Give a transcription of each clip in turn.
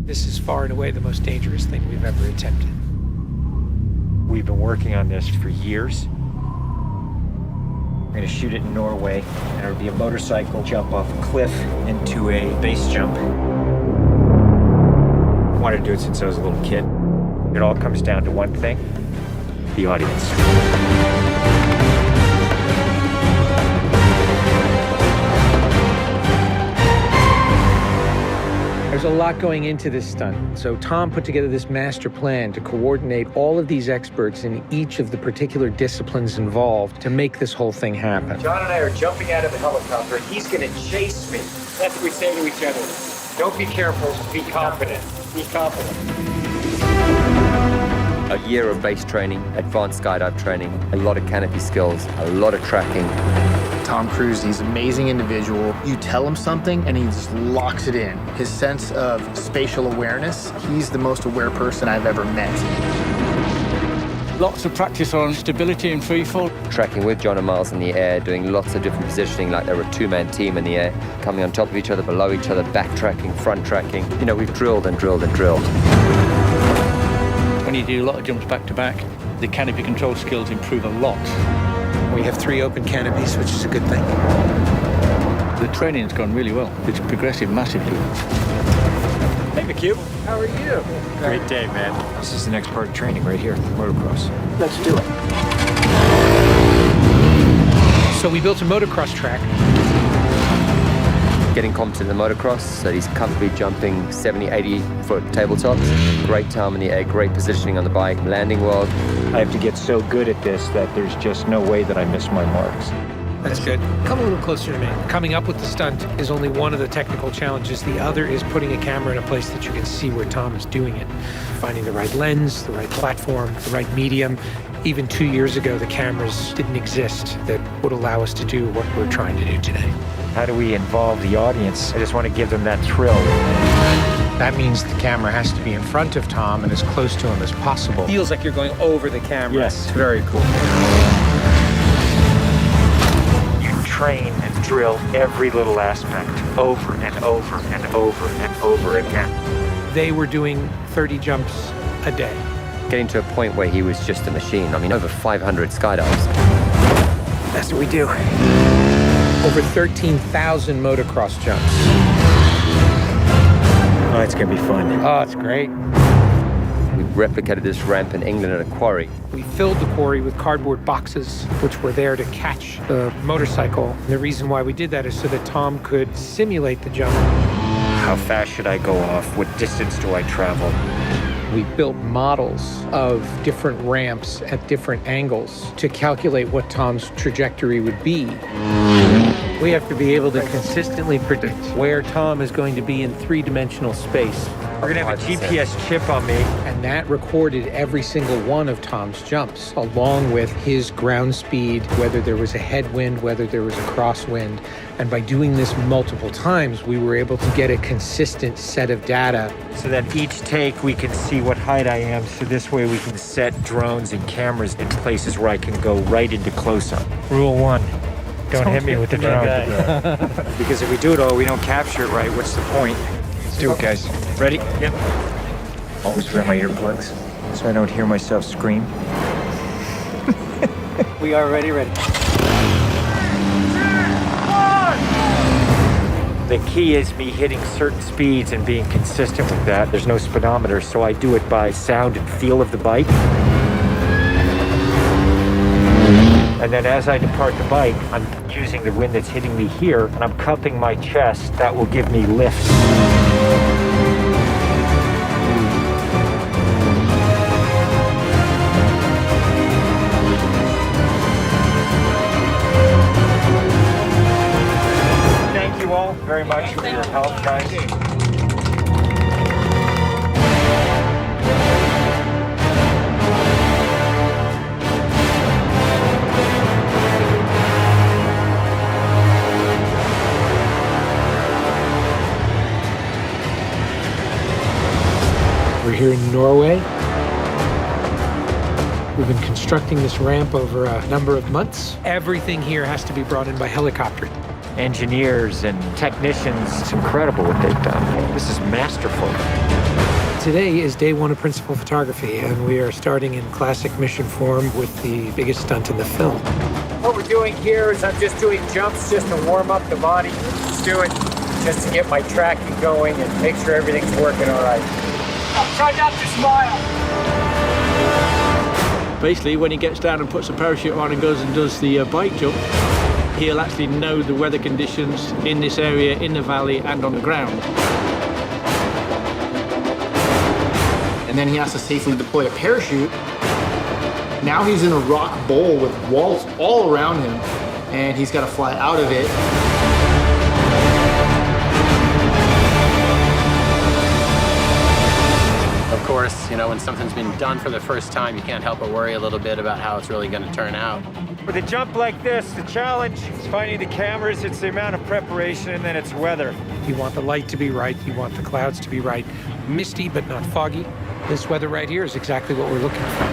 This is far and away the most dangerous thing we've ever attempted. We've been working on this for years. We're gonna shoot it in Norway, and it'll be a motorcycle jump off a cliff into a base jump. I wanted to do it since I was a little kid. It all comes down to one thing: the audience. There's a lot going into this stunt. So Tom put together this master plan to coordinate all of these experts in each of the particular disciplines involved to make this whole thing happen. John and I are jumping out of the helicopter. He's gonna chase me. That's what we say to each other. Don't be careful, be confident. Be confident. A year of base training, advanced skydive training, a lot of canopy skills, a lot of tracking. Tom Cruise, he's an amazing individual. You tell him something and he just locks it in. His sense of spatial awareness, he's the most aware person I've ever met. Lots of practice on stability and free fall. Tracking with John and Miles in the air, doing lots of different positioning like they were a two-man team in the air, coming on top of each other, below each other, backtracking, front tracking. You know, we've drilled and drilled and drilled. When you do a lot of jumps back to back, the canopy control skills improve a lot. We have 3 open canopies, which is a good thing. The training's gone really well. It's progressive massively. Hey, McHugh. How are you? Great day, man. This is the next part of training right here, motocross. Let's do it. So we built a motocross track. Getting competent in the motocross, so he's comfortably jumping 70, 80-foot tabletops. Great time in the air, great positioning on the bike, landing well. I have to get so good at this that there's just no way that I miss my marks. That's good. Come a little closer to me. Coming up with the stunt is only one of the technical challenges. The other is putting a camera in a place that you can see where Tom is doing it. Finding the right lens, the right platform, the right medium. Even 2 years ago, the cameras didn't exist that would allow us to do what we're trying to do today. How do we involve the audience? I just want to give them that thrill. That means the camera has to be in front of Tom and as close to him as possible. Feels like you're going over the camera. Yes, very cool. You train and drill every little aspect over and over and over and over again. They were doing 30 jumps a day. Getting to a point where he was just a machine. I mean, over 500 skydives. That's what we do. Over 13,000 motocross jumps. Oh, it's gonna be fun. Oh, it's great. We replicated this ramp in England at a quarry. We filled the quarry with cardboard boxes, which were there to catch the motorcycle. And the reason why we did that is so that Tom could simulate the jump. How fast should I go off? What distance do I travel? We built models of different ramps at different angles to calculate what Tom's trajectory would be. We have to be able to consistently predict where Tom is going to be in 3-dimensional space. We're gonna have a GPS chip on me. And that recorded every single one of Tom's jumps, along with his ground speed, whether there was a headwind, whether there was a crosswind. And by doing this multiple times, we were able to get a consistent set of data. So that each take we can see what height I am, so this way we can set drones and cameras in places where I can go right into close-up. Rule 1, don't hit me with the drone. Because if we do it all, we don't capture it right, what's the point? Let's do it, guys. Ready? Yep. Always wear my earplugs so I don't hear myself scream. We are ready. The key is me hitting certain speeds and being consistent with that. There's no speedometer, so I do it by sound and feel of the bike. And then as I depart the bike, I'm using the wind that's hitting me here, and I'm cupping my chest. That will give me lift. Thank you all very much for your help, guys. We're here in Norway. We've been constructing this ramp over a number of months. Everything here has to be brought in by helicopter. engineers and technicians. It's incredible what they've done. This is masterful. Today is day one of principal photography, and we are starting in classic mission form with the biggest stunt in the film. What we're doing here is I'm just doing jumps just to warm up the body. Just do it just to get my tracking going and make sure everything's working all right. Try not to smile. Basically, when he gets down and puts a parachute on and goes and does the bike jump, he'll actually know the weather conditions in this area, in the valley, and on the ground. And then he has to safely deploy a parachute. Now he's in a rock bowl with walls all around him, and he's got to fly out of it. Of course, you know, when something's been done for the first time, you can't help but worry a little bit about how it's really going to turn out. With a jump like this, the challenge is finding the cameras, it's the amount of preparation, and then it's weather. You want the light to be right, you want the clouds to be right. Misty, but not foggy. This weather right here is exactly what we're looking for.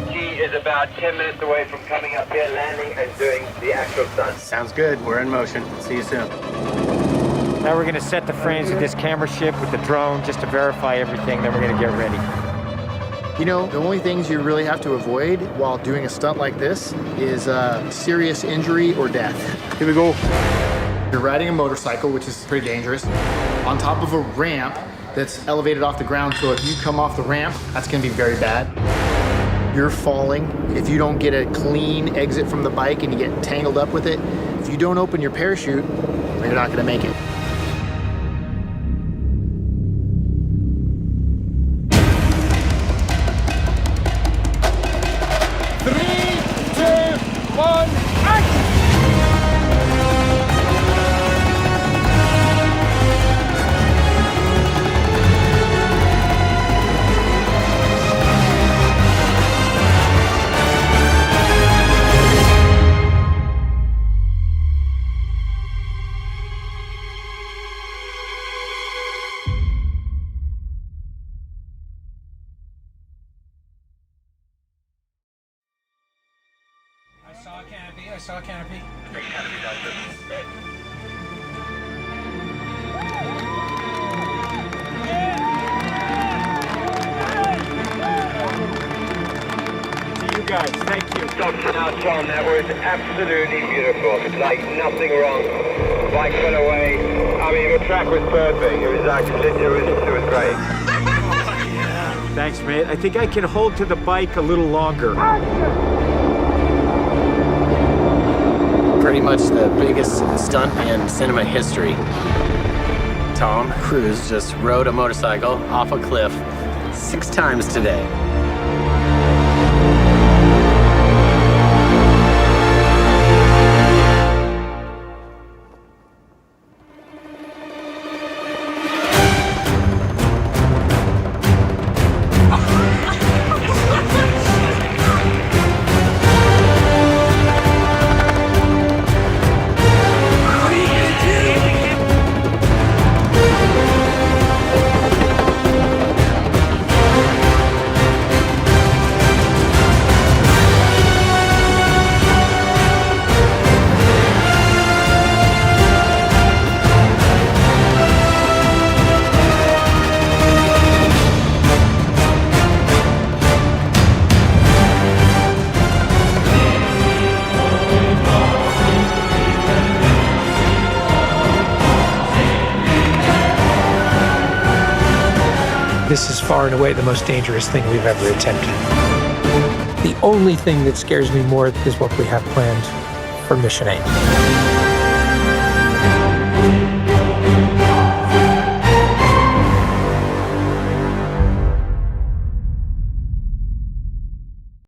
He is about 10 minutes away from coming up here, landing, and doing the actual stunt. Sounds good. We're in motion. See you soon. Now we're gonna set the frames with this camera ship with the drone just to verify everything, then we're gonna get ready. You know, the only things you really have to avoid while doing a stunt like this is serious injury or death. Here we go. You're riding a motorcycle, which is pretty dangerous, on top of a ramp that's elevated off the ground, so if you come off the ramp, that's gonna be very bad. You're falling. If you don't get a clean exit from the bike and you get tangled up with it, if you don't open your parachute, you're not gonna make it. I saw a canopy. To you guys, thank you. Now, John, that was absolutely beautiful. Like nothing wrong. Bike went away. I mean, the track was perfect. It was actually, it was great. Thanks, mate. I think I can hold to the bike a little longer. Pretty much the biggest stunt in cinema history. Tom Cruise just rode a motorcycle off a cliff 6 times today. This is far and away the most dangerous thing we've ever attempted. The only thing that scares me more is what we have planned for Mission 8.